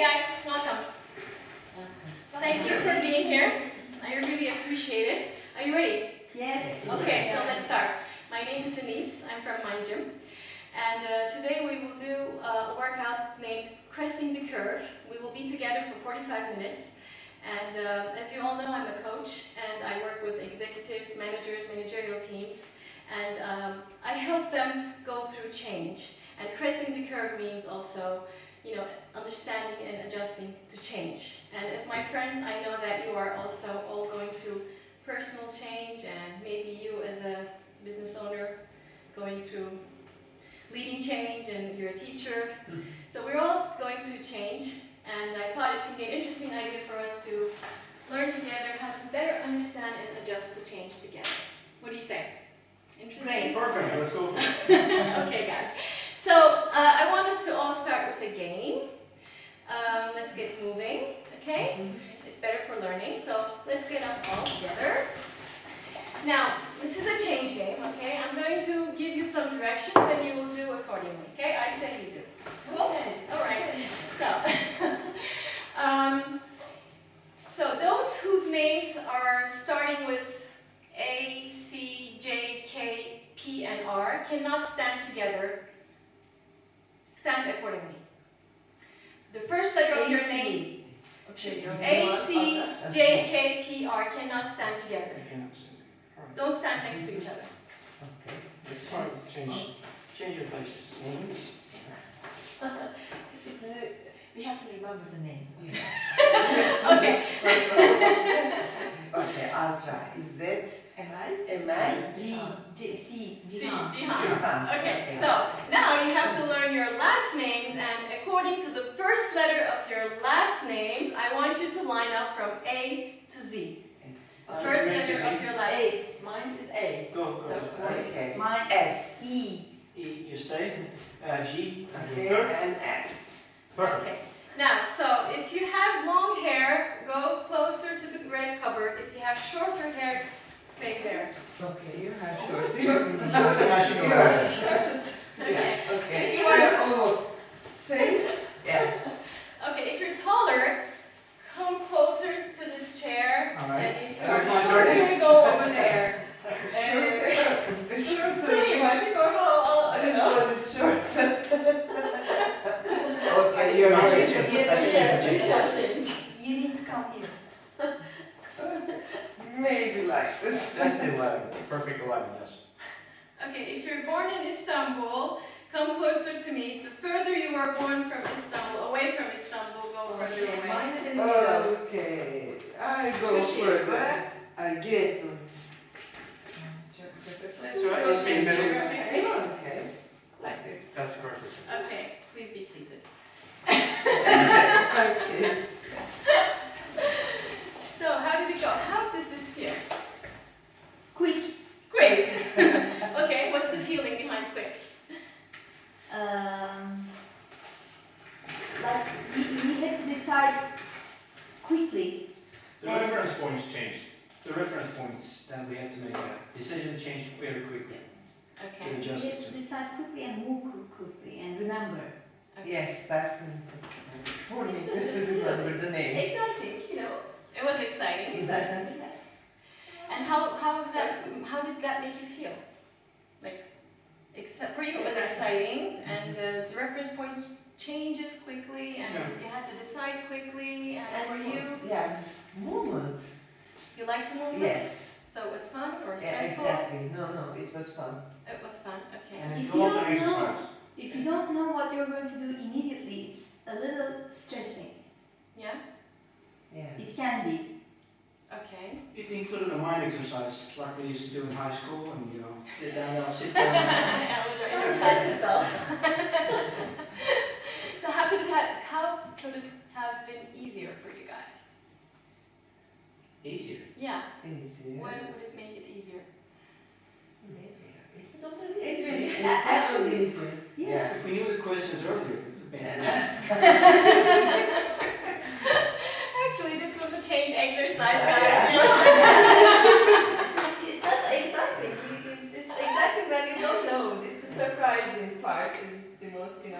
guys, welcome. Thank you for being here. I really appreciate it. Are you ready? Yes. Okay, so let's start. My name is Denise. I'm from Mind Gym. And today we will do a workout named Cresting the Curve. We will be together for 45 minutes. And as you all know, I'm a coach and I work with executives, managers, managerial teams. And I help them go through change. And cresting the curve means also, understanding and adjusting to change. And as my friends, I know that you are also all going through personal change, and maybe you as a business owner going through leading change, and you're a teacher. So we're all going through change, and I thought it could be an interesting idea for us to learn together how to better understand and adjust to change together. What do you say? Interesting? Great, perfect, let's go for it. Okay, guys. So I want us to all start with a game. Let's get moving, okay? It's better for learning, so let's get up all together. Now, this is a change game, okay? I'm going to give you some directions and you will do accordingly, okay? I say you do. Cool? All right. So those whose names are starting with A, C, J, K, P, and R cannot stand together. Stand accordingly. The first letter of your name, A, C, J, K, P, R, cannot stand together. Don't stand next to each other. Okay, let's try change your places. We have to remember the names. Okay. Okay, Azra. Is that Emel? Emel? C. Jihan. Jihan. Okay, so now you have to learn your last names, and according to the first letter of your last names, I want you to line up from A to Z. The first letter of your last name. A. Mine is A. Go. So, Okay. mine S. E. E, you stay. G, Okay, third. and S. Perfect. Okay. Now, so if you have long hair, go closer to the red cupboard. If you have shorter hair, stay there. Okay, you have Yours. Okay. Okay. If You you are are almost same. Yeah. okay, if you're taller, come closer to this chair. All right. And if you That's are my shorter, turn. go over there. Shorter. I think I don't know. Which one is short? Okay, You're not change. changing. Yes, we Change. shall change. You need to come here. Maybe like this. That's 11. Perfect 11, yes. Okay, if you're born in Istanbul, come closer to me. The further you are born from Istanbul, away from Istanbul, go further away. Mine is in the middle. Okay, I go further. I guess. That's right, let's be in the middle. Okay. Like this. That's perfect. Okay, please be seated. Okay. So, how did it go? How did this feel? Quick. Quick. Okay, what's the feeling behind quick? Like we had to decide quickly. The reference points changed. The reference points, then we have to make a decision change very quickly. Okay. To We adjust had it. to decide quickly and move quickly and remember. Yes, that's the for me. It's Just to remember the names. Exciting, It was exciting. Exactly. Yes. And how was that? How did that make you feel? Like, except for you, it was exciting, and the reference points changes quickly, and Yeah. you had to decide quickly. And for you, Yeah, movement. you liked the movement. Yes. So it was fun or Yeah, stressful? exactly. No, it was fun. It was fun. Okay. And If then you go on don't the exercise. If you don't know what you're going to do immediately, it's a little stressing. Yeah. Yeah. It can be. Okay. It included a mind exercise like we used to do in high school, and sit down, sit down. That was very classical. So how could it have been easier for you guys? Easier. Yeah. Easy. When would it make it easier? It's already It easy. was actually easy. Yes. If we knew the questions earlier, it would have been Actually, this was a change exercise, guys. It's not exciting. It's exciting when you don't know. This is surprising part is the most, Yeah.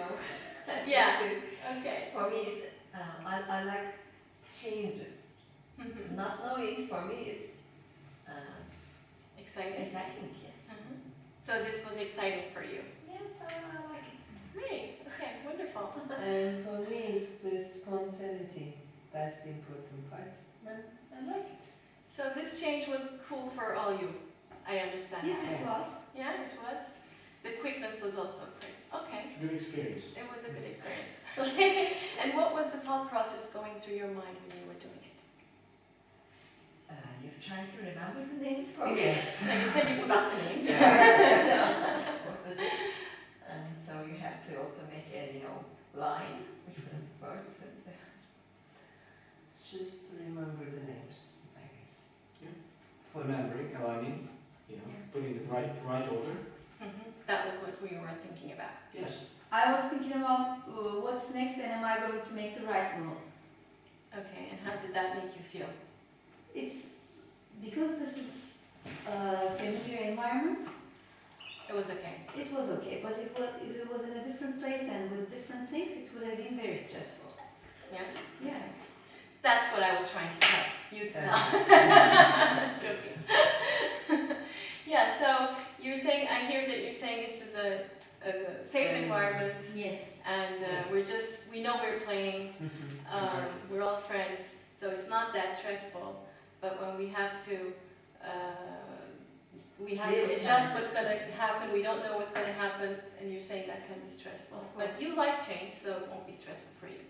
attractive. Okay. For me, it's I like changes. Mhm. Not knowing for me is Exciting. exciting, yes. Mhm. So this was exciting for you. Yes, I like it. Great. Okay. Wonderful. And for me, it's the spontaneity. That's the important part. And I like it. So this change was cool for all you. I understand. Yes, that. it was. Yeah, it was. The quickness was also quick. Okay. It's a good experience. It was a good experience. Okay. And what was the thought process going through your mind when you were doing it? You're trying to remember the names for me. Yes. Now you said you forgot the names. What was it? And so you have to also make a, line, which was first, but Just to remember the names, I guess. Remembering, aligning, putting the right order. That was what we were thinking about. Yes. I was thinking about what's next and am I going to make the right move. Okay. And how did that make you feel? It's because this is a familiar environment, It was okay. it was okay. But if it was in a different place and with different things, it would have been very stressful. Yeah. Yeah. That's what I was trying to tell you to tell. Joking. Yeah. So you're saying, I hear that you're saying this is a safe environment, Yes. and we know we're playing. We're all friends, so it's not that stressful. But when we have to Real adjust challenges. what's going to happen. We don't know what's going to happen, and you're saying that can be stressful. But you like change, so it won't be stressful for you.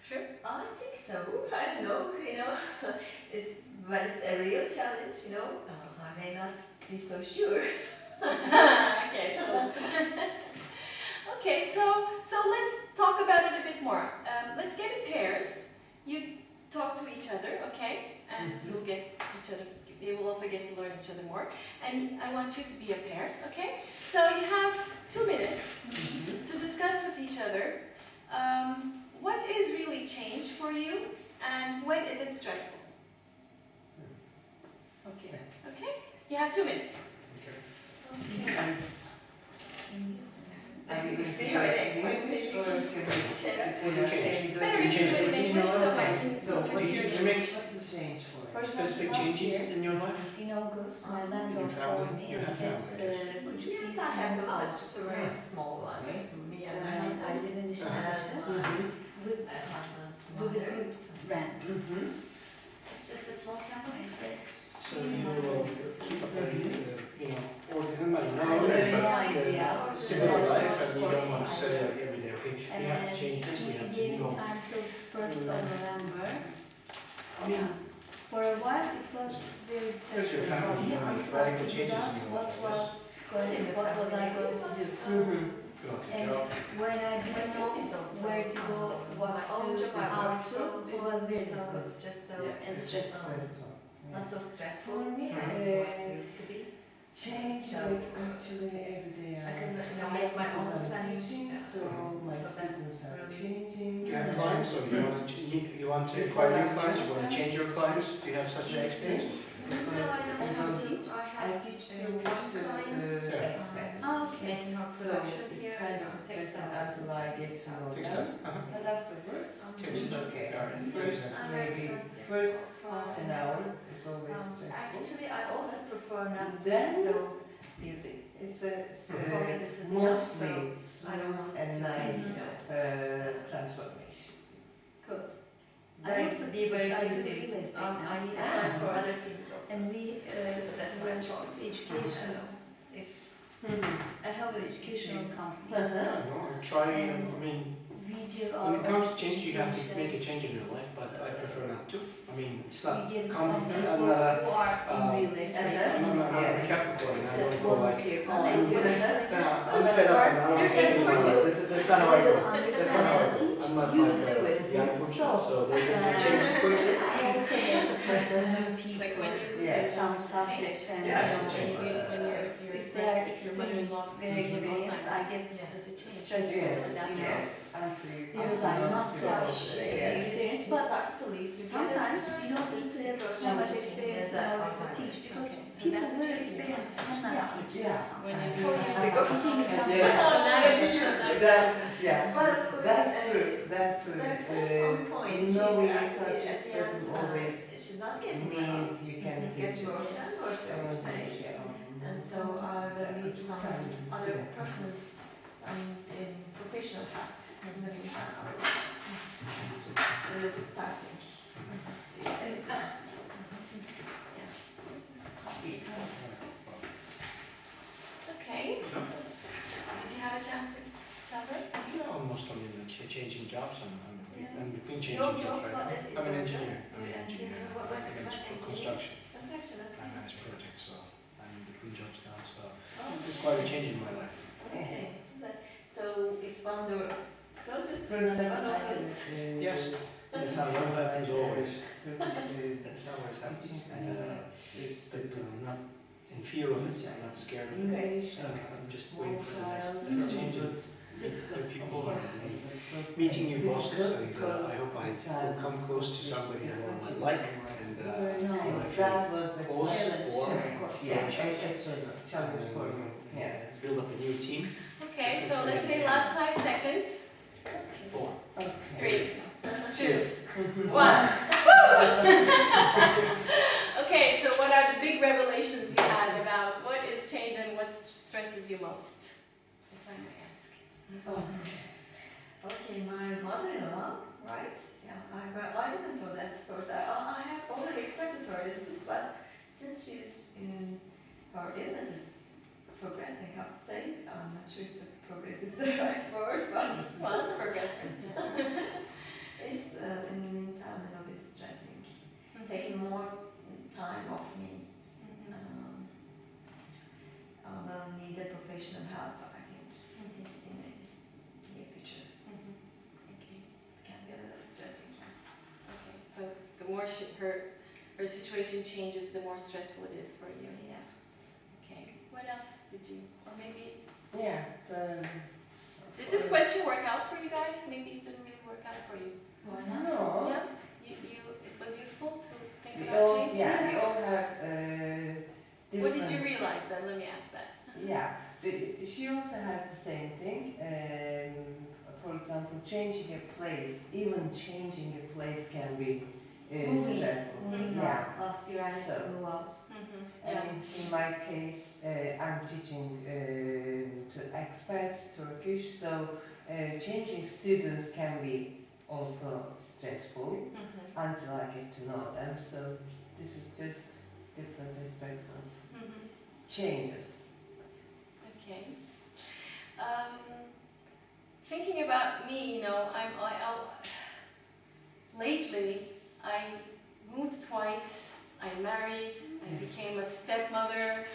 True? I think so. I don't know, when it's a real challenge, I may not be so sure. Okay. So let's talk about it a bit more. Let's get in pairs. You talk to each other, okay? And you'll get each other. They will also get to learn each other more. And I want you to be a pair, okay? So you have 2 minutes to discuss with each other what is really change for you and when is it stressful. Okay. Okay? You have 2 minutes. Do you have any experience? Better if you do it in English so I can So what hear did you. you make the change for? First Specific last changes year, in your life? in August, my landlord Your family? called me You and have said, family, yes. could you Yes, please I have move them, but out? just a very small one, just me and my I husband. live in the And Şanlıurfa my with husband's with a mother. good rent. It's just a small family. So you will keep a very, ordinary, not I ordinary, have no but idea. similar life, and we Of don't want to course, say like every day, okay, we have to change this, we he have to, gave me time till 1st of November. I mean, For a while it was very Because stressful your for family, me you know, until I radical figured changes out in your what life, was I going to do. go to And job, when I didn't know where to go, what to do, how to, it was very So difficult it's just so and stressful. not so stressful For me, as it was used to be. Change is actually every day. I can make my own I'm planning. teaching, so my So that's students are really- changing. you have clients, or you want to acquire new clients, you want to change your clients, do you have such an experience? No, I don't know how to teach. I teach Turkish to expats. Okay. Making her So production it's here. kind of takes stressing some until I get to know Fix them. that? But afterwards, Change it's it. okay. Alright. First, maybe first half an hour is always stressful. Actually, I also prefer not to Then- be so music. It's For me, this is mostly enough, so I don't smooth want and to nice be, transformation. Good. I very, also be very teach, I do busy. real estate now. I need time for other things also. And we, So that's my choice. education, I have an educational company. Yeah, no, I try, I mean, We give when our it comes to change, you have to educations. make a change in your life, but I prefer not to, I mean, it's We not give some common, people I'm who not are a, in real estate. I'm not a Yes. Capricorn, It's I a don't go like, volunteer oh, I'm project. I'm fed up and I don't care anymore, that's not how I go. That's not how I go. Teach, I'm not you like do it. young person, so they can Uh, change quickly. I also get to touch the new people, Like when you Yes. some subjects and Yeah, it's a change. when you're if they are experienced, very experienced, I get Yeah, there's a change. stressed. Yes, until Because I'm not so experienced, but starts to leave sometimes you don't need to have so much experience in order to teach because Okay, so people that's a with change. experience cannot Yeah. teach Yeah. this When you sometimes. ago. Teaching is something Yes. So else. now it is so nice. That, yeah, But of course, that's true, that's true. There is some point. Knowing She's a subject at the end, doesn't always she's not getting well. means you can It's see getting worse and worse every day. And so I will need some other persons, some in professional help in the meantime. It's just a little bit starting these days. Okay. Did you have a chance to tell her? Yeah, almost, I mean, like changing jobs, I'm between changing Your jobs job, right but now. it's I'm an a- engineer, Engineer, what I manage engineer? construction, Construction, I okay. manage projects, so I'm in between jobs now, so Oh, it's quite a change in my life. okay. So if one door closes, For another example, one opens. Yes. That's how life happens always. Teaching That's how it happens. is But I'm not in fear of it, I'm not scared of it. English, I'm just small waiting for the next trials, changes. difficult, With people of and course. meeting new bosses, Difficult and because I hope I will child come is close to somebody I different. like, and No, so I feel That was a also challenge, for of course, yeah, it's a challenge for you, yeah. build up a new team. Okay, so let's say last 5 seconds. 4. Three, two, Mhm. 1. Okay, so what are the big revelations you had about what is change and what stresses you most? If I may ask. Okay, my mother-in-law, right? Yeah, I didn't know that first. I have already accepted her as it is, but since she's in her illness is progressing, I have to say. I'm not sure if the progress is the right word, but Well, it's progressing. it's in the meantime a little bit stressing. Taking more time off me. I will need a professional help, I think, in the near future. Okay. Can be a little stressing. Okay, so the more her situation changes, the more stressful it is for you. Yeah. Okay. What else did you, or maybe Yeah, did this question work out for you guys? Maybe it didn't really work out for you. Why not? No. Yeah. It was useful to think We about all, change. yeah, we all have different. What did you realize then? Let me ask that. Yeah, but she also has the same thing. For example, changing a place, even changing a place can be Moving. stressful. Moving Yeah. out. Last year I had So- to move out. Yeah. And in my case, I'm teaching to expats Turkish, so changing students can be also stressful until I get to know them. So this is just different aspects of changes. Okay. Thinking about me, lately I moved twice. I married. I became a stepmother.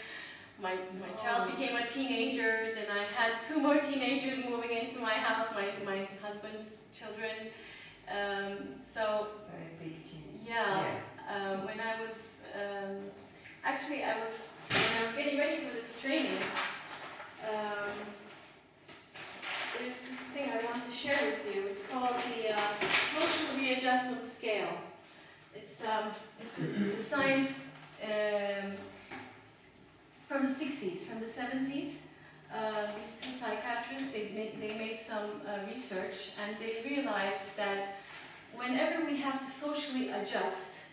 My child became a teenager. Then I had 2 more teenagers moving into my house. My husband's children. So Very big change. yeah. When I was actually when I was getting ready for this training, there's this thing I want to share with you. It's called the social readjustment scale. It's a science from the 60s, from the 70s. These 2 psychiatrists they made some research, and they realized that whenever we have to socially adjust,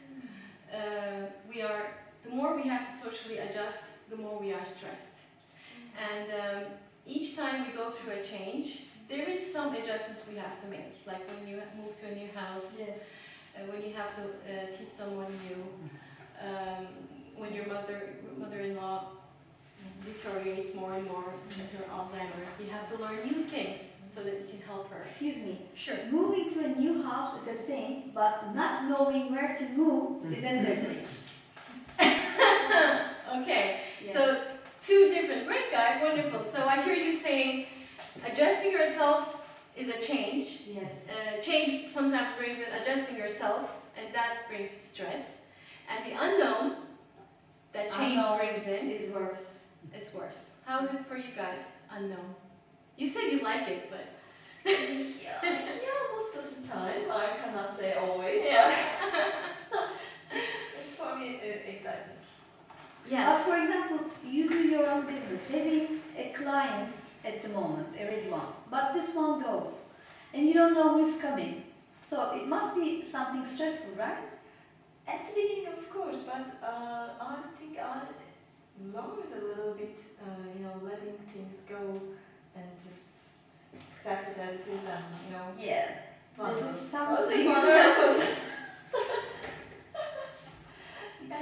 the more we have to socially adjust, the more we are stressed. And each time we go through a change, there is some adjustments we have to make, like when you move to a new house, Yes. when you have to teach someone new, when your mother-in-law deteriorates more and more with her Alzheimer, you have to learn new things so that you can help her. Excuse me. Sure. Moving to a new house is a thing, but not knowing where to move is another thing. Okay. Yeah. So 2 different, great guys, wonderful. So I hear you saying adjusting yourself is a change. Yes. Change sometimes brings in adjusting yourself, and that brings stress. And the unknown that change Unknown brings in, is worse. it's worse. How is it for you guys? Unknown. You said you like it, but Yeah, most of the time. I cannot say always. Yeah. It's for me exciting. Yes. For example, you do your own business. Having a client at the moment, a ready one, but this one goes, and you don't know who's coming. So it must be something stressful, right? At the beginning, of course, but I think I lowered a little bit, letting things go and just accept it as it is, and Yeah. This puzzle. is something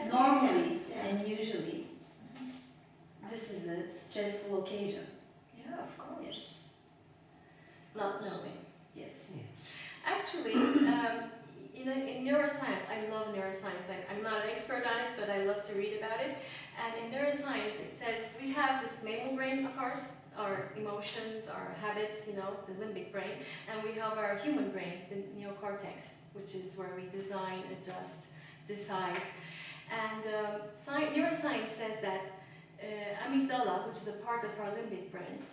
normally Yeah. and usually this is a stressful occasion. Yeah, of course. Not knowing. Yes. Yes. Actually, in neuroscience, I love neuroscience. I'm not an expert on it, but I love to read about it. And in neuroscience, it says we have this mammal brain of ours, our emotions, our habits, the limbic brain, and we have our human brain, the neocortex, which is where we design, adjust, decide. And neuroscience says that amygdala, which is a part of our limbic brain,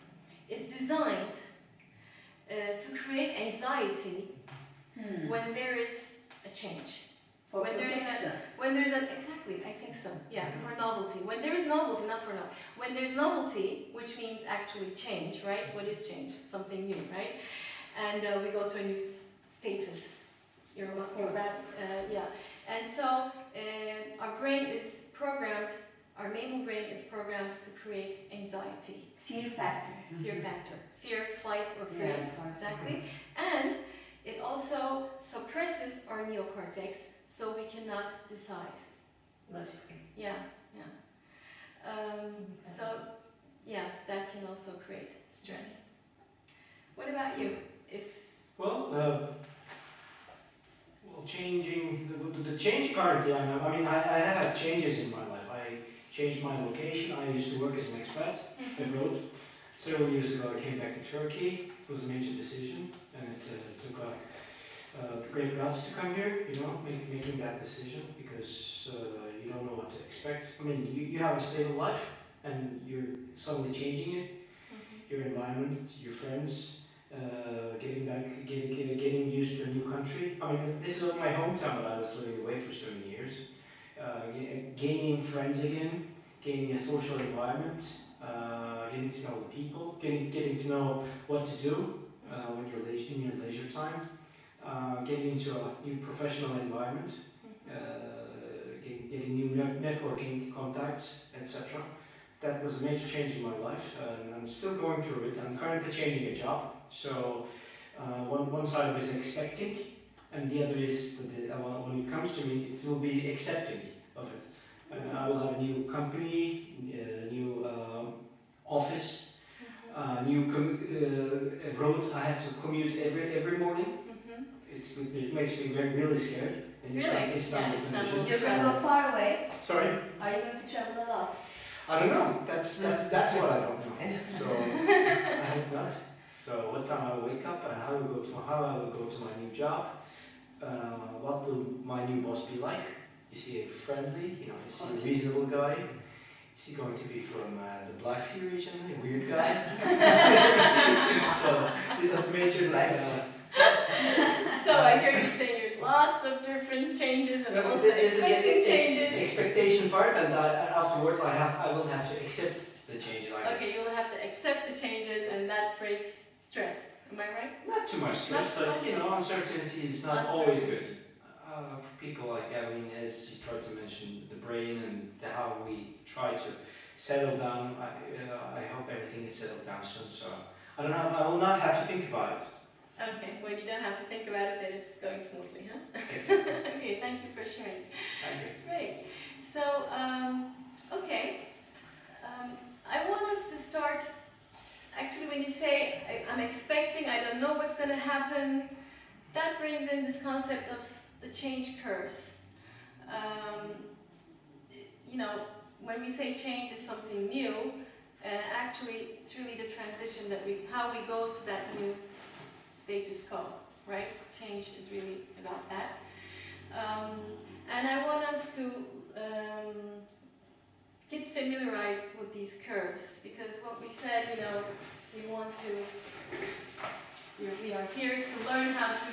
is designed to create anxiety when there is a change. For When there's protection. When there's exactly, I think so. Yeah, for novelty. When there is novelty, not for novelty. When there's novelty, which means actually change, right? What is change? Something new, right? And we go to a new status. You're that, yeah. And so our brain is programmed. Our mammal brain is programmed to create anxiety, Fear factor. fear factor, fear, flight, or freeze. Yes. Exactly. And it also suppresses our neocortex, so we cannot decide. Logically. Yeah, yeah. So, yeah, that can also create stress. What about you? Well, changing the change currently. I have had changes in my life. I changed my location. I used to work as an expat abroad. Several years ago, I came back to Turkey. It was a major decision, and it took great guts to come here. Making that decision because you don't know what to expect. You have a stable life, and you're suddenly changing it. Your environment, your friends. Getting used to a new country. This is my hometown, but I was living away for so many years. Gaining friends again, gaining a social environment, getting to know the people, getting to know what to do when you're in your leisure time, getting into a new professional environment, getting new networking contacts, etc. That was a major change in my life, and I'm still going through it. I'm currently changing a job. So one side of it is expecting, and the other is when it comes to me, it will be accepting of it. I will have a new company, new office, new road. I have to commute every morning. It makes me really scared. And Really? Istanbul. Yeah, Istanbul. You're going to go far away. Sorry. Are you going to travel a lot? I don't know. That's what I don't know. So I hope not. So what time I will wake up and how I will go to my new job. What will my new boss be like? Is he friendly? Is he a reasonable guy? Is he going to be from the Black Sea region? A weird guy? So these are major So I hear you saying there's lots of different changes and also this expecting is the changes. expectation part, and afterwards I will have to accept the changes. Okay, you'll have to accept the changes, and that creates stress. Am I right? Not too much stress, Not but too much. uncertainty is not always good. For people like as you tried to mention, the brain and how we try to settle down. I hope everything is settled down soon. So I will not have to think about it. Okay, well you don't have to think about it, then it's going smoothly, huh? Exactly. Okay, thank you for sharing. Thank you. Great. So, okay. I want us to start, actually when you say, I'm expecting, I don't know what's going to happen, that brings in this concept of the change curves. When we say change is something new, actually it's really the transition how we go to that new status quo, right? Change is really about that. And I want us to get familiarized with these curves, because what we said, we are here to learn how to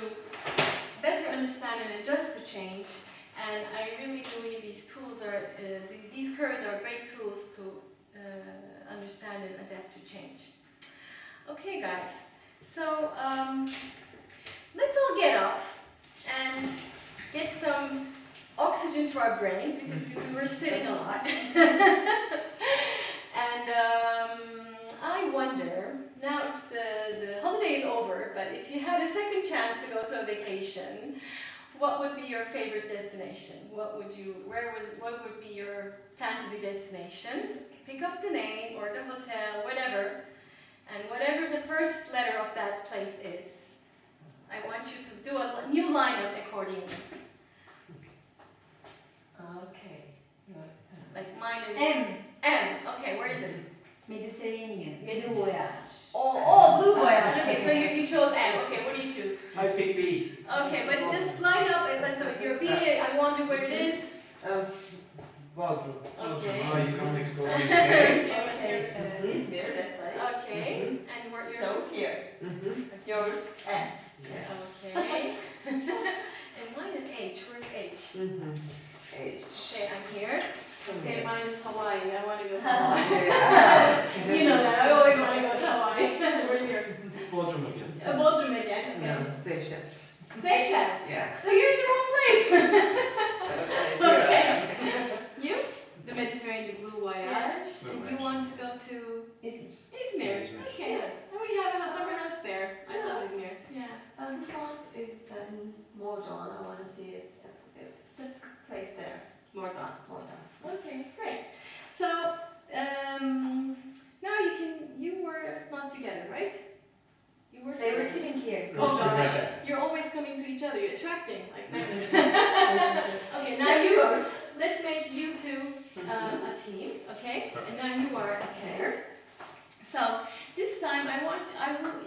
better understand and adjust to change. And I really believe these tools these curves are great tools to understand and adapt to change. Okay, guys. So let's all get up and get some oxygen to our brains because we were sitting a lot. And I wonder, now it's the holiday is over, but if you had a second chance to go to a vacation, what would be your favorite destination? What would be your fantasy destination? Pick up the name or the hotel, whatever. And whatever the first letter of that place is, I want you to do a new lineup accordingly. Okay. Like mine is M. M. Okay, where is it? Mediterranean. Mediterranean. Blue voyage. Oh, blue voyage. Okay, so you chose M. Okay, what do you choose? I pick B. Okay, but just line up and so it's your B. I wonder where it is. Wardrobe. Okay. Oh, you can't explore it. Okay, what's Okay, yours? Izmir, let's say. Okay, and what yours? So here, yours and Yes. Okay. And mine is H. Where's H? H. Okay, I'm here. Okay, mine is Hawaii. I want to go to Hawaii. Hawaii. You know that. I always want to go to Hawaii. Where's yours? Bodrum again. Belgium again. Okay. No, Seychelles. Seychelles. Yeah. So you're in the wrong place. Okay. You? The Mediterranean, the Blue Voyage. Yeah. And you want to go to Izmir. Izmir. Izmir. Okay. Yes. And we have a summer house there. I love Izmir. Yeah. This one is Mordan. I want to see it's this place there. Mordan. Mordan. Okay, great. So now you were not together, right? You were They were together. sitting here. Oh Sitting gosh, right you're always coming to each other. You're attracting like magnets. Okay. Okay, now you let's make you two a team, okay? And now you are a pair. So this time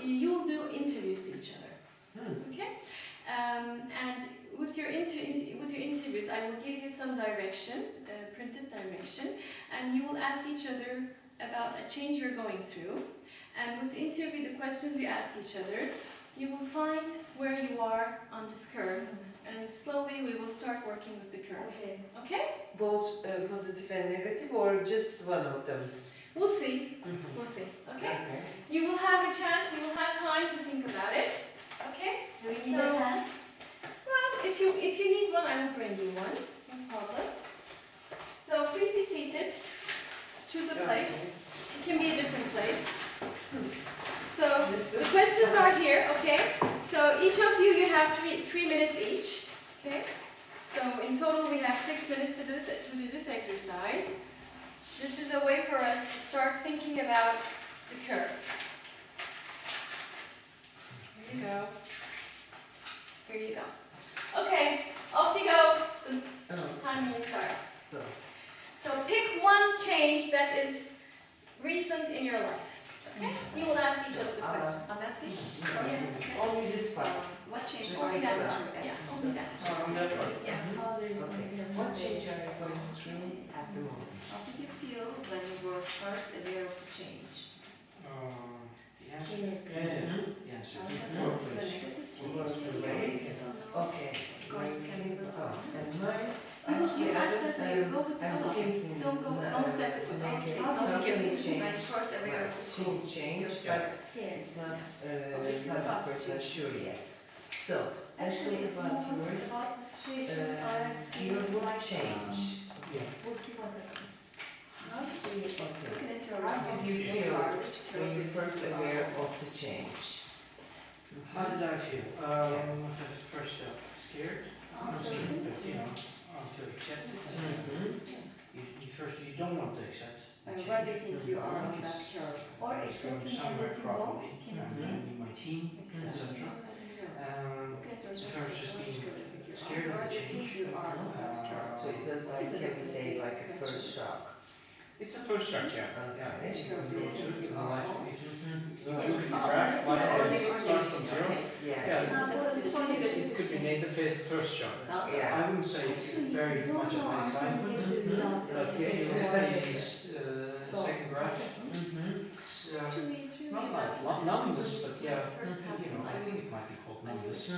you will do interviews to each other, okay? And with your interviews, I will give you some direction, printed direction, and you will ask each other about a change you're going through. And with the interview, the questions you ask each other, you will find where you are on this curve, and slowly we will start working with the curve. Okay. Okay? Both positive and negative, or just one of them? We'll see. We'll see. Okay? You will have a chance. You will have time to think about it. Okay? Do we need a pen? Well, if you need one, I will bring you one. No problem. So please be seated. Choose a place. It can be a different place. So the questions are here, okay? So each of you have three minutes each, okay? So in total we have 6 minutes to do this exercise. This is a way for us to start thinking about the curve. Here you go. Here you go. Okay, off you go. The time will start. So pick one change that is recent in your life. Okay? You will ask each other the questions. I'm asking. Only this part. What change Just are you like going that. through? Yeah, only that. Yeah. Oh, there's Okay. What change are you going through at the moment? How did you feel when you were first aware of the change? Yes. That's the negative change. Yes. Okay. Can you go on? And mine? You ask that you go with the I'm flow. thinking. Don't step the foot. Okay. Don't skip. When first aware of the School change. change, Yourself. but scared. it's not Okay, about 100% sure yet. So, let's Actually, think it's about more yours. about the situation. I Your feel would like, change. Yeah. We'll see what happens. Okay. Looking at your How did you responses so feel far, which when curve you did first you aware follow? of the change? How did I feel? At first, scared. Uncertain. But, to accept it. Mm-hmm. You don't want to accept. And where do you think you are on that curve? Or It's going accepting and somewhere letting go. properly. Can it And in my team, etc. First just being scared of Where the do you think change. you are on that curve? So it was like, can we say, like a first shock? It's the first shock, yeah. Okay. It's going to go through it in life. If you Yes. look at the graph, life starts from zero. Yeah. Yeah, It's it could be native first shock. Sounds Yeah. I wouldn't say it's very much of an excitement, but if you look at the second graph, Mm-hmm. it's Actually, it's really not about like numbness, but yeah, First happens, I think it might be called numbness. You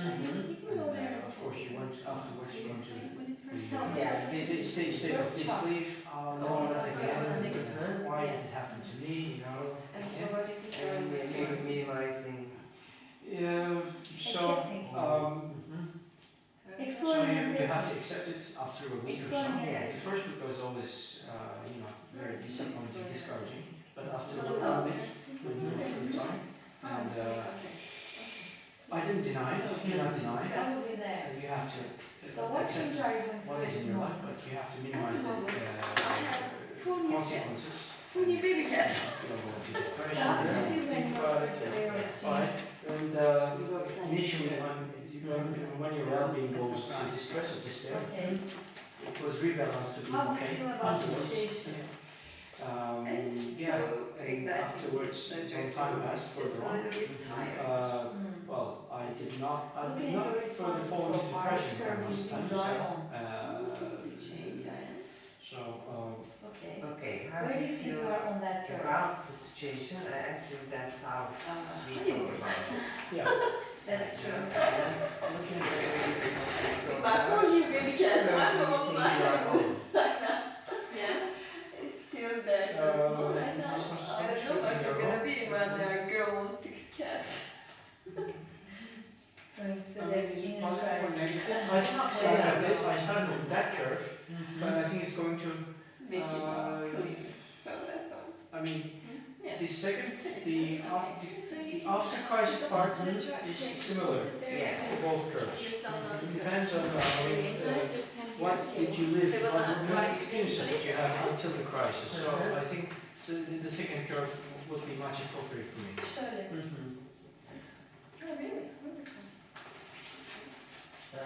can go there. Of course, you want afterwards you want to When it first Yeah. stay of disbelief. Oh no, that So again. it was negative. Why did it happen to me, you know. And so what do you think And you're maybe minimizing. Yeah, so, Accepting. so Exploring and you have testing. to accept it after a week or so. Exploring and The Yes. testing. first week was always, you know, very disappointing, discouraging. But after What one about week, when you go through time, and okay. I didn't deny it, you cannot deny it. That will be there. And you have to So what accept change are you going what through is at in the your life, moment? but you have to minimize At the moment, the I have 4 new consequences. 4 new baby cats. You don't go into So depression, how you do you don't feel when think you about were it, first aware of right? change? And You were planning. initially, when your well-being goes to distress or despair, Okay. it was rebalanced to be How do you okay feel about the afterwards. situation? It's Yeah, so and exciting. afterwards, It's so when joyful. time passed Just further a on, little bit tired. Mm. well, I did not Looking at your further responses fall so into far, depression, I disturbing must have you to say. are on. Positive change, I am. So, Okay. Okay, how Where do do you you think feel you are on that curve? about the situation? Actually, that's how we Honeymoon. talk about it. yeah. That's true. Looking at the ways we talk My about 4 new baby cats, where I'm do the you one think you are on? Yeah, it's still there, so small right now. I don't know what we're gonna be when they're grown 6 cats. Going to I the mean, it's inner positive or crisis. negative. I did not start like this, I started with that curve, but I think it's going to, Make it Uh, clean, so that's all. I mean, Yes. the second, the So you after crisis part the track is shape similar posted there, Yeah. you for can both curves. put yourself on It the curve. depends on On the inside, just kind of what here. did you live, They will what not what drive experience you that you have until the crisis. So Uh-huh. I think the second curve would be much appropriate for me. Surely. Mhm. Oh, really? Wonderful.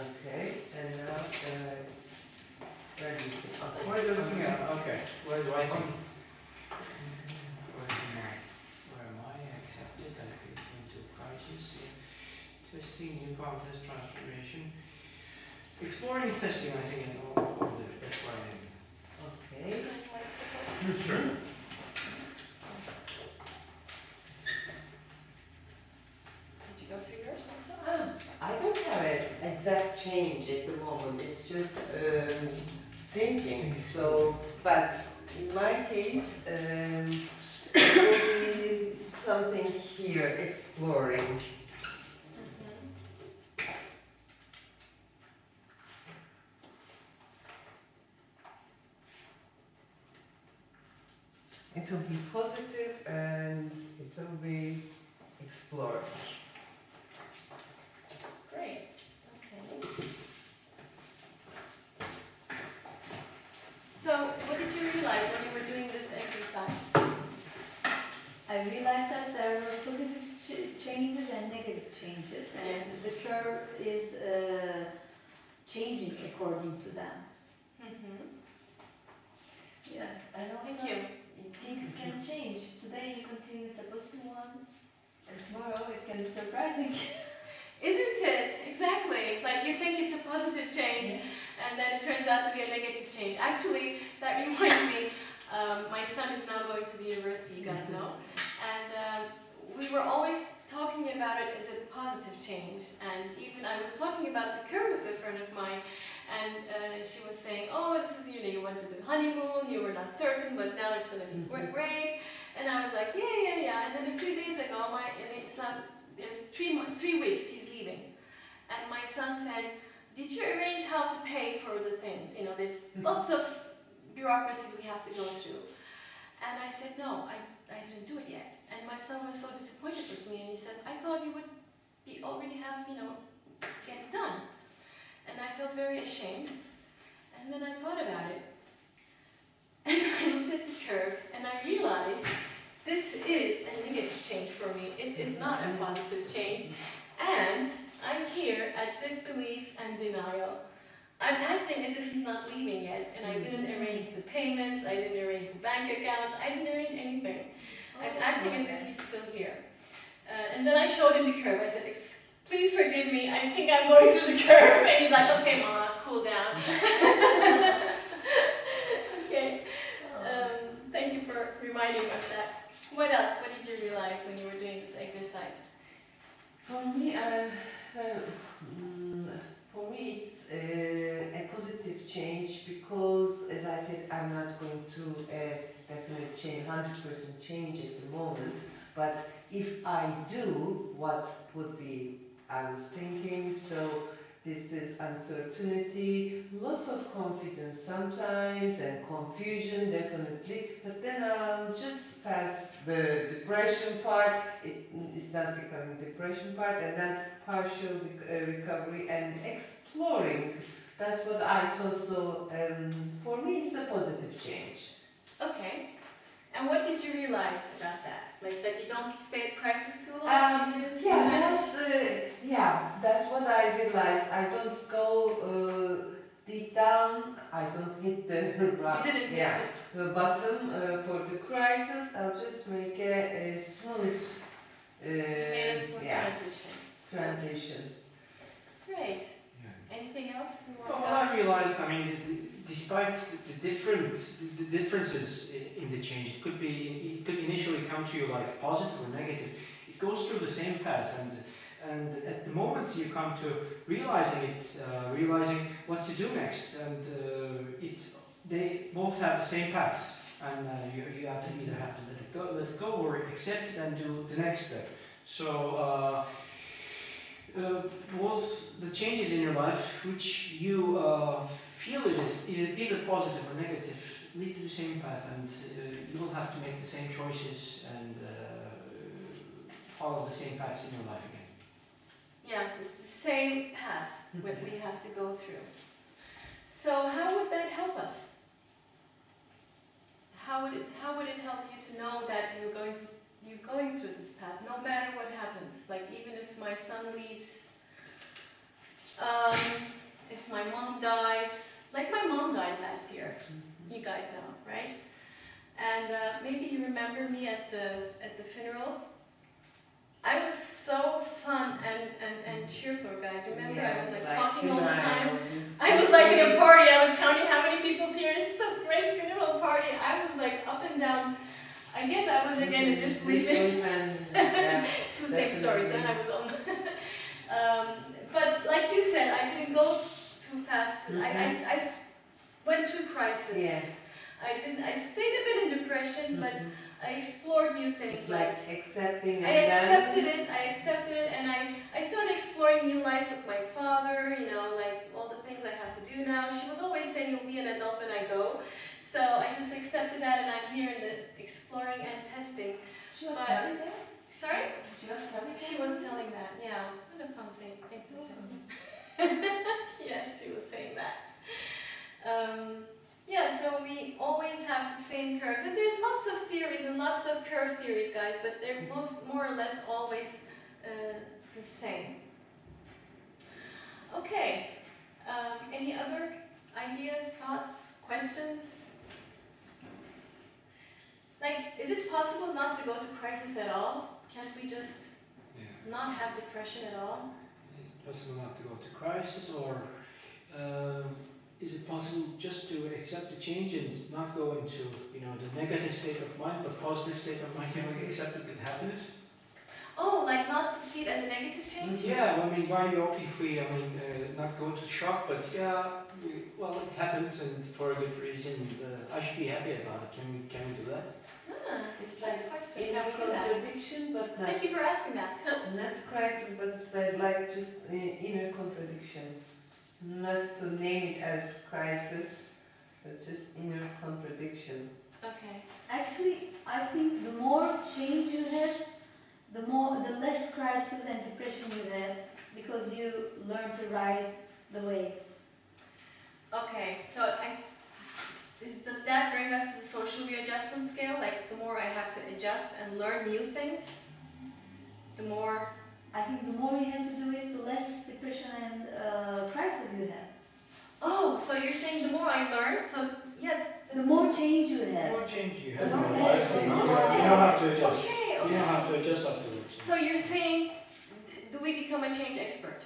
Okay, and now, where do you think? Okay. Where are you looking at? Okay, where do I think? Where am I? Accepted, I get into crisis. Testing, new confidence, transformation. Exploring testing, I think, and all of it. That's where I am. Okay. Sure. Did you go through yours also? I don't have an exact change at the moment, it's just thinking, so, but in my case, it will be something here, exploring. It will be positive and it will be exploring. Great. Okay. So, what did you realize when you were doing this exercise? I realized that there were positive changes and negative changes, and Yes. the curve is changing according to them. Mm-hmm. Yeah, and also Thank you. things can change. Today you continue as a positive one, and tomorrow it can be surprising. Isn't it? Exactly. Like you think it's a positive change, and then it turns out to be a negative change. Actually, that reminds me, my son is now going to the university, you guys know, and we were always talking about it as a positive change, and even I was talking about the curve with a friend of mine, and she was saying, oh, this is, you went to the honeymoon, you were not certain, but now it's going to be great, and I was like, yeah, and then a few days ago, and it's not, there's 3 weeks he's leaving, and my son said, did you arrange how to pay for the things? There's lots of bureaucracies we have to go through. And I said, no, I didn't do it yet. And my son was so disappointed with me, and he said, I thought you would already have, get it done. And I felt very ashamed. And then I thought about it. And I looked at the curve, and I realized this is a negative change for me. It is not a positive change. And I'm here at disbelief and denial. I'm acting as if he's not leaving yet, and I didn't arrange the payments, I didn't arrange the bank accounts, I didn't arrange anything. I'm acting as if he's still here. And then I showed him the curve. I said, please forgive me, I think I'm going through the curve. And he's like, okay, Mama, cool down. Okay. Thank you for reminding me of that. What else? What did you realize when you were doing this exercise? For me, it's a positive change because, as I said, I'm not going to definitely change, 100% change at the moment. But if I do, what would be, I was thinking, so this is uncertainty, loss of confidence sometimes, and confusion definitely. But then just past the depression part, it's not becoming depression part, and then partial recovery and exploring. That's what I thought. So for me, it's a positive change. Okay. And what did you realize about that? Like that you don't stay at crisis too long? You didn't? That's what I realized. I don't go deep down. I don't hit the rock. You didn't hit the bottom for the crisis. I'll just make a smooth. You made a smooth transition. Transition. Great. Yeah. Anything else you want Well, to I ask? realized, I mean, despite the differences in the change, it could initially come to you like positive or negative. It goes through the same path, and at the moment you come to realizing what to do next, and they both have the same paths, and you have to either have to let it go, or accept it and do the next step. So. Both the changes in your life, which you feel it is either positive or negative, lead to the same path, and you will have to make the same choices and follow the same paths in your life again. Yeah, it's the same path that we have to go through. So how would that help us? How would it help you to know that you're going through this path, no matter what happens? Like even if my son leaves, if my mom dies, like my mom died last year, you guys know, right? And maybe you remember me at the funeral. I was so fun and cheerful, guys. Remember, I was like talking all the time. I was like in a party. I was counting how many people's here. This is a great funeral party. I was like up and down. I guess I was again in disbelief. Two same stories, and I was on. But like you said, I didn't go too fast. I went through crisis. Yeah. I stayed a bit in depression, but I explored new things. It's like accepting. I accepted it, and I started exploring new life with my father. You know, like all the things I have to do now. She was always saying, "You'll be an adult when I go." So I just accepted that, and I'm here in the exploring and testing. She was telling that? Sorry? She was telling that? She was telling that, yeah. What a fun thing to say. Yes, she was saying that. Yeah, so we always have the same curves. And there's lots of theories and lots of curve theories, guys, but they're more or less always the same. Okay. Any other ideas, thoughts, questions? Like, is it possible not to go to crisis at all? Can't we just not have depression at all? Is it possible not to go to crisis, or is it possible just to accept the change and not go into the negative state of mind, but positive state of mind? Can we accept it with happiness? Oh, like not to see it as a negative change? Yeah, I mean, why if we, not go to shock, but well, it happens, and for a good reason. I should be happy about it. Can we do that? It's That's a like question. in Can we do that? contradiction, but not. Thank you for asking that. Not crisis, but it's like just inner contradiction. Not to name it as crisis, but just inner contradiction. Okay. Actually, I think the more change you have, the less crisis and depression you have, because you learn to ride the waves. Okay, so does that bring us to the social readjustment scale? Like the more I have to adjust and learn new things, the more... I think the more you have to do it, the less depression and crisis you have. Oh, so you're saying the more I learn, so yeah... The more change you The have. more change you have The in more your life, better. you don't have to adjust. Okay, You okay. don't have to adjust afterwards. So you're saying, do we become a change expert?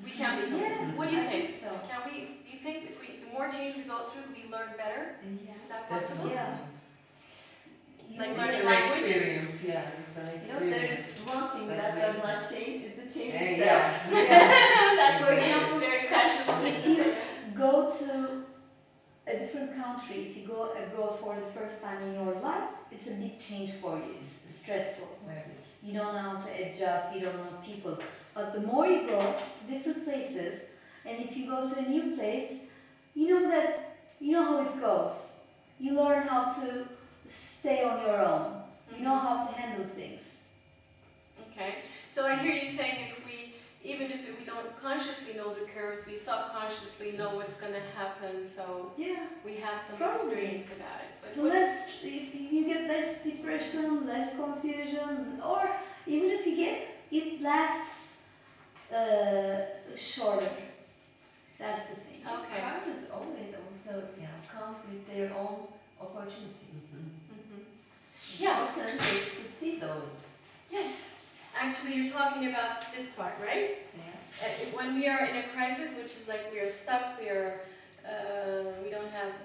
We can become. Yeah, What do you I think? so. Do you think if the more change we go through, we learn better? Is that possible? Yes. Like You- learning It's an language? experience, yeah, it's an You know, there experience. is one thing that does not change, is the change Yeah, itself. That's For example, very fashionable thing if to you say. go to a different country, if you go abroad for the first time in your life, it's a big change for you. It's stressful. You don't know how to adjust, you don't know people. But the more you go to different places, and if you go to a new place, you know how it goes. You learn how to stay on your own. You know how to handle things. Okay. So I hear you saying even if we don't consciously know the curves, we subconsciously know what's going to happen. So Yeah. we have some Probably. experience about it. But You get less depression, less confusion, or even if you get, it lasts shorter. That's the thing. okay. Crisis always also comes with their own opportunities. Yeah. Important is to see those. Yes. Actually, you're talking about this part, right? Yes. When we are in a crisis, which is like we are stuck, we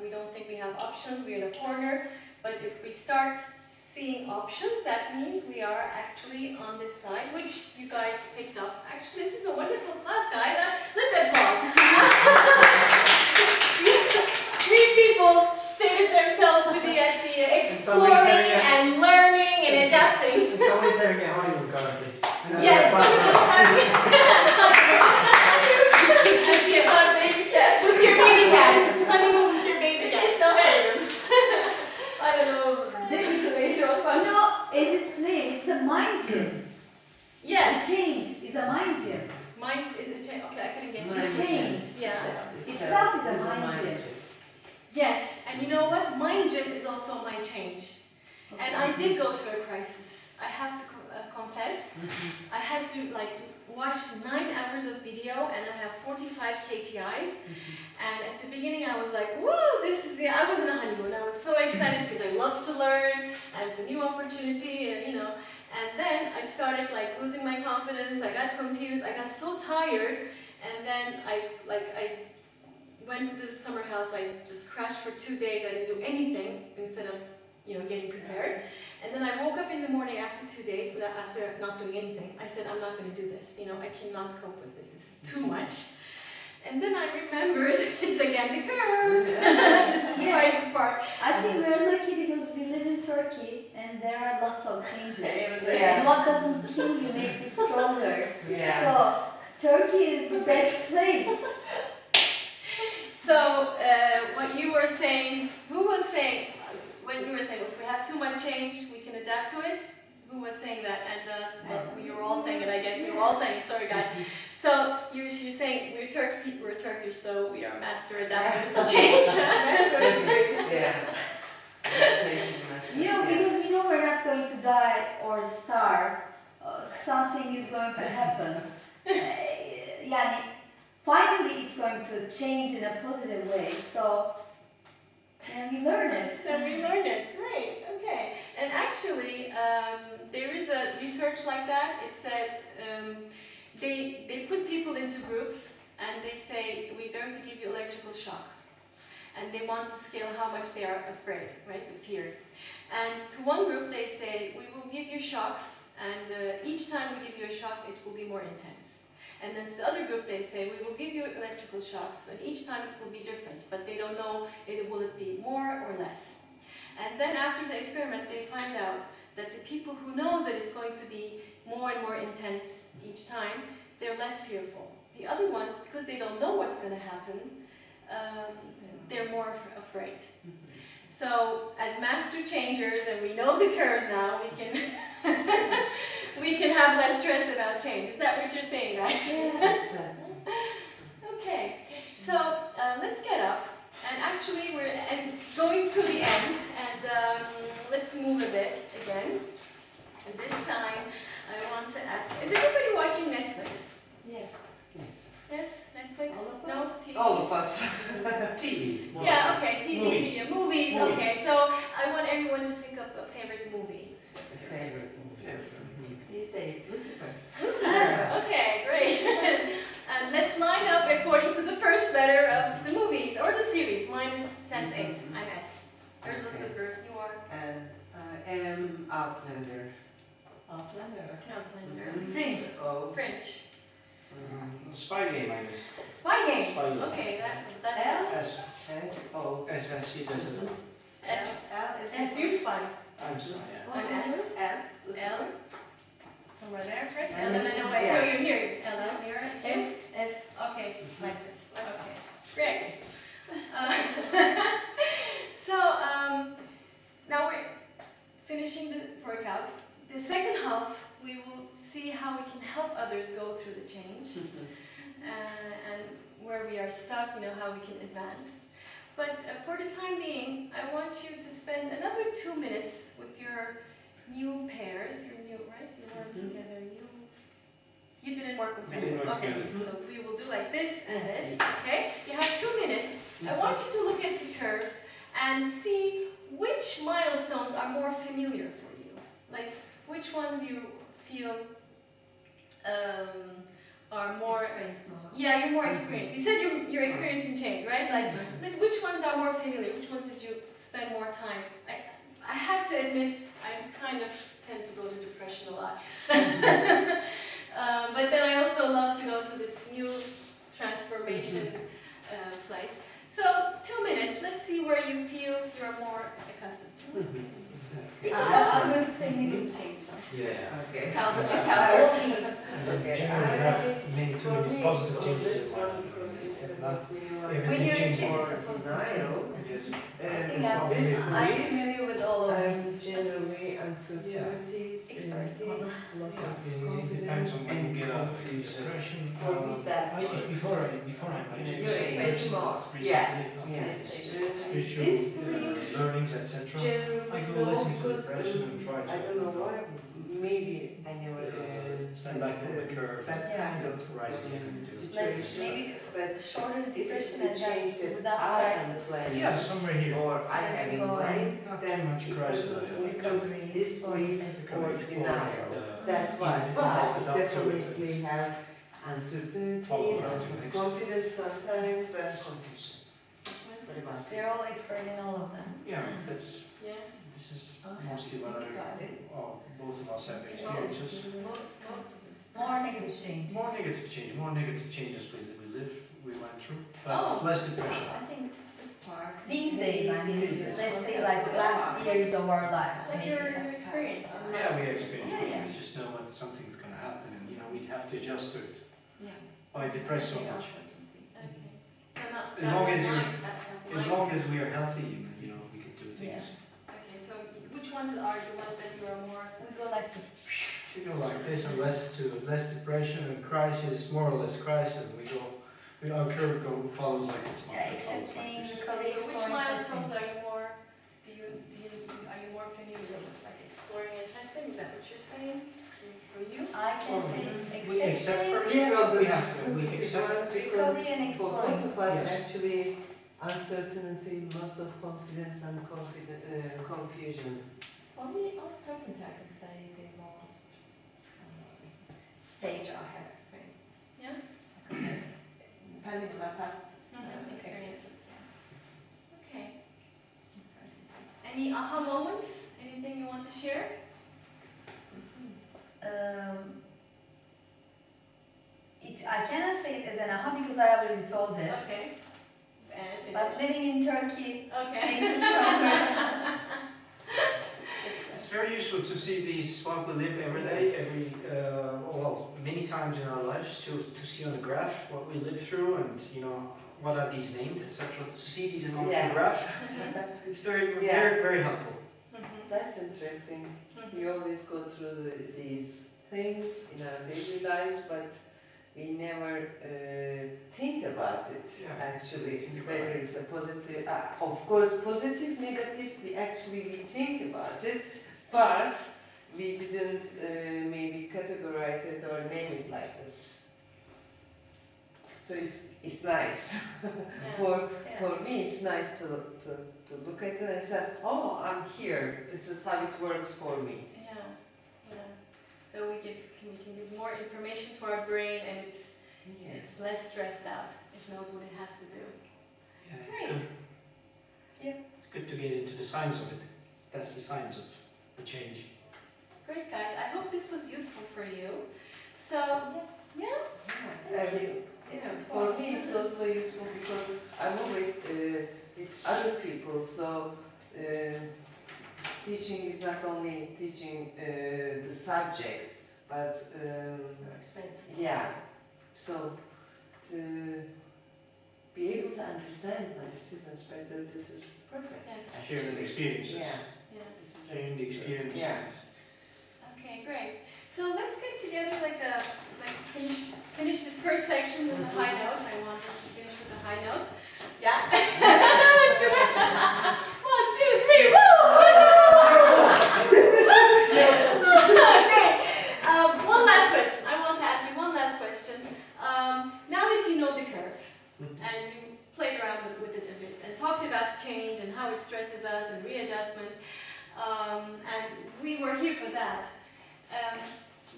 don't think we have options, we're in a corner. But if we start seeing options, that means we are actually on this side, which you guys picked up. Actually, this is a wonderful class, guys. Let's applause. 3 people stated themselves to be at the exploring and learning and adapting. And somebody's having a honeymoon currently. Yes. Let's get our baby cats. With your baby cats. Honeymoon with your baby cats. So I don't know. No, it's its name. It's a mind gym. yes. The change is a mind gym. Mind is a change. Okay, I couldn't get The you. change Yeah. itself is a mind gym. Yes, and you know what? Mind gym is also my change. And I did go through a crisis. I have to confess. I had to watch 9 hours of video, and I have 45 KPIs. And at the beginning, I was like, "Whoa, this is I was in a honeymoon. I was so excited because I love to learn, and it's a new opportunity, And then I started losing my confidence. I got confused. I got so tired, and then I went to the summer house. I just crashed for 2 days. I didn't do anything instead of getting prepared. And then I woke up in the morning after 2 days after not doing anything. I said, I'm not going to do this. I cannot cope with this. This is too much. And then I remembered it's again the curve. This is the crisis part. I think we're lucky because we live in Turkey and there are lots of changes. Yeah. And what doesn't kill you makes you stronger. Yeah. So Turkey is the best place. So what you were saying, who was saying, when you were saying if we have too much change, we can adapt to it? Who was saying that? And you were all saying it, I guess. We were all saying it. Sorry, guys. So you're saying we're Turkish, so we are master adapters to change. Yeah. Because we know we're not going to die or starve. Something is going to happen. Finally it's going to change in a positive way. So, and we learn it. And we learned it. Great. Okay. And actually, there is a research like that. It says they put people into groups and they say we're going to give you electrical shock, and they want to scale how much they are afraid, right? The fear. And to one group they say we will give you shocks, and each time we give you a shock, it will be more intense. And then to the other group they say we will give you electrical shocks, and each time it will be different, but they don't know will it be more or less. And then after the experiment, they find out that the people who knows that it's going to be more and more intense each time, they're less fearful. The other ones, because they don't know what's going to happen, they're more afraid. So as master changers, and we know the curves now, we can we can have less stress about change. Is that what you're saying, guys? Yes. Okay. So let's get up. And actually, we're going to the end, and let's move a bit again. And this time, I want to ask: is everybody watching Netflix? Yes. Yes. Yes, Netflix. All of us? No, TV. All of us. TV. Yeah. Okay. TV. Movies. Yeah, movies. Movies. Okay. So I want everyone to pick up a favorite movie. Favorite movie. These days, Lucifer. Lucifer. Okay. Great. And let's line up according to the first letter of the movies or the series. Mine is Sense8. I'm S. You're Lucifer. You are. And I am Outlander. Outlander. Outlander. Mhm. Fringe. Oh. French. Spy game, I guess. Spy game. Spy game. Okay, that's S. S-O. S. She's S. S. L S. You spy. I'm sorry, yeah. What I'm was S. yours? L. Somewhere there, right? And No, I yeah. saw you here. L. Here. F. Okay, like this. Okay, great. Uh, so now we're finishing the workout. The second half, we will see how we can help others go through the change and where we are stuck, how we can advance. But for the time being, I want you to spend another 2 minutes with your new pairs. Right? You work together. You didn't work with We me. didn't work Okay, together. so we will do like this and this. Okay? You have 2 minutes. I want you to look at the curve and see which milestones are more familiar for you. Like which ones you feel are more. Experience more. Yeah, you're more experienced. You said you're experiencing change, right? Like which ones are more familiar? Which ones did you spend more time? I have to admit, I kind of tend to go to depression a lot. But then I also love to go to this new transformation place. So 2 minutes, let's see where you feel you're more accustomed to. I'm going to say negative change. Yeah. Okay. Count the Okay. Generally have made too many positive changes in my life. Not When everything you're a changed. kid, it's a positive change. Yes. I think It's I'm not really familiar with all of I'm these. generally uncertainty, Expert. loss of It depends on confidence when you and get out of the confusion. depression. For me, that I used before I You're used experiencing more. recently, Yes. spiritual Disbelief learnings, etc. generally I go no, listen to because depression and try I don't know to why, maybe I never stand back from the curve. that Yeah. kind of Rising again. Let's situation. maybe But shorter if it's depression a and change then that without I am crisis. planning Yeah, somewhere here. or I have in Go mind, Not too then much it crisis. doesn't become Recovery. disbelief or denial. That's Even why, if but it's the doctor, definitely have uncertainty, Follow loss of next. confidence sometimes, and confusion. What about you? They're all expert in all of them. Yeah, that's Yeah. this is Oh, mostly think what about it. both of us have experiences. More negative change. More negative changes we went through, but Oh. less depression. I think this part. These days, I mean, let's say like the last years of our lives, It's like maybe. your experience. Yeah, we experienced Yeah, it. yeah. We just know what something's gonna happen, and we'd have to adjust to it. Yeah. Why depress so much? Okay. But not- As that long was as you- mine, that was As mine. long as we are healthy, we can do things. Okay, so which ones are the ones that you are more? We go like this. You go like this, and less depression and crisis, more or less crisis. Our curve follows like this. Yeah, accepting, Okay, recovery, so which exploring, milestones testing. are you more? Are you more familiar with, like exploring and testing? Is that what you're saying? For you? I can say We accept accepting, first. Yeah, well, We have to. We positive accept. ones, recovery and because for exploring. both of us, Yes. actually, uncertainty, loss of confidence, and confusion. For me, uncertainty, I can say the most stage I have experienced. Yeah. I can say, depending on my past Experiences. experiences. Okay. Uncertainty. Any aha moments? Anything you want to share? I cannot say it as an aha because I already told it. Okay. And But living in Turkey okay. makes us stronger. It's very useful to see these what we live every day, many times in our lives to see on the graph what we live through and what are these named, etc. To see these on Yeah. the graph, it's very very helpful. That's interesting. We always go through these things in our daily lives, but we never think about it. Yeah. Actually, Think about whether it. it's a positive, of course, positive, negative. We think about it, but we didn't maybe categorize it or name it like this. So it's nice. For me, it's nice to look at it and say, oh, I'm here. This is how it works for me. Yeah. So we can give more information to our brain, and it's less stressed out. It knows what it has to do. Yeah, it's Great. good. Yeah. It's good to get into the science of it. That's the science of the change. Great, guys. I hope this was useful for you. So Yes. yeah, For me it's also useful because I'm always with other people, so teaching is not only teaching the subject, but Your experiences. yeah, so to be able to understand my students better, this is perfect. Yes. Sharing experiences. Yeah, Yeah. this is Sharing the experiences. Yeah. Okay, great. So let's get together finish this first section with a high note. I want us to finish with a high note. Yeah. Let's do that. 1, 2, 3. Woo! Yes. Okay. One last question. I want to ask you one last question. Now that you know the curve and you played around with it a bit and talked about the change and how it stresses us and readjustment, and we were here for that.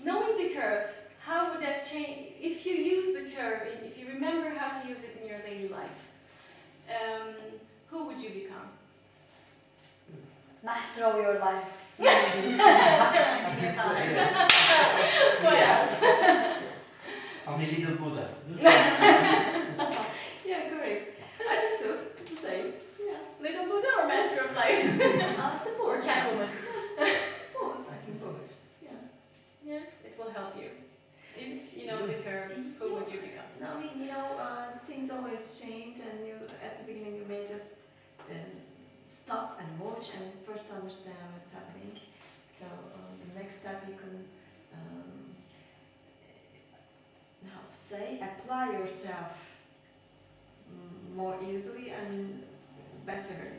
Knowing the curve, how would that change, if you use the curve, if you remember how to use it in your daily life, who would you become? Master of your life. What else? I'm a little Buddha. Yeah, correct. I think so, the same. Yeah. Little Buddha or Master of Life? The Or board. Catwoman? Both, I think both. Yeah. Yeah, it will help you. If you know the curve, who would you become? No, I mean, things always change, and you at the beginning you may just stop and watch and first understand what's happening. So the next step you can, how to say, apply yourself more easily and better.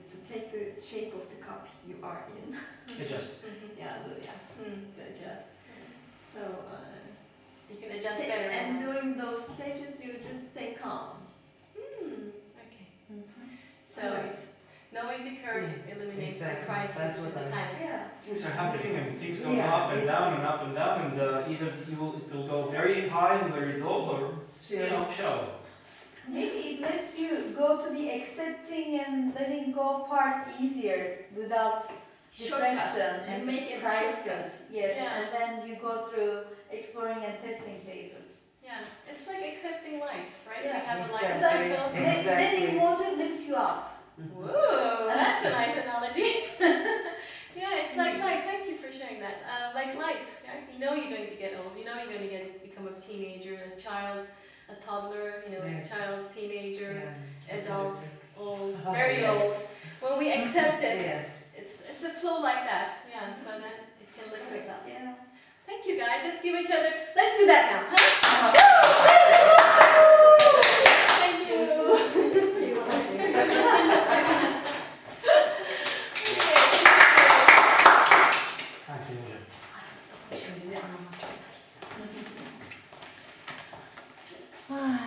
To take the shape of the cup you are in. Adjust. Yeah, to adjust. So You can adjust better. and during those stages you just stay calm. Okay. So, Right. knowing the curve eliminates Exactly. the crisis That's and what the I- panics. Yeah. Things are happening and things go Yeah, up and it's- down and up and down, and either it will go very high and very low, or shallow. Maybe it lets you go to the accepting and letting go part easier without depression You and make it crisis. Yes, Yeah. and then you go through exploring and testing phases. Yeah, it's like accepting life, right? Yeah. We have a life Exactly. cycle. Exactly. Letting water lift you up. Whoa, that's a nice analogy. Yeah, it's like life. Thank you for sharing that. Like life, right? You know you're going to get old. You know you're going to become a teenager, a child, a toddler. Yes. A child, teenager, Yeah. adult, old, Oh, very yes. old. When we accept it, Yes. it's a flow like that. Yeah, so then it can lift us up. Yeah. Thank you guys. Let's give each other. Let's do that now, huh? Thank you. Thank you. Ah.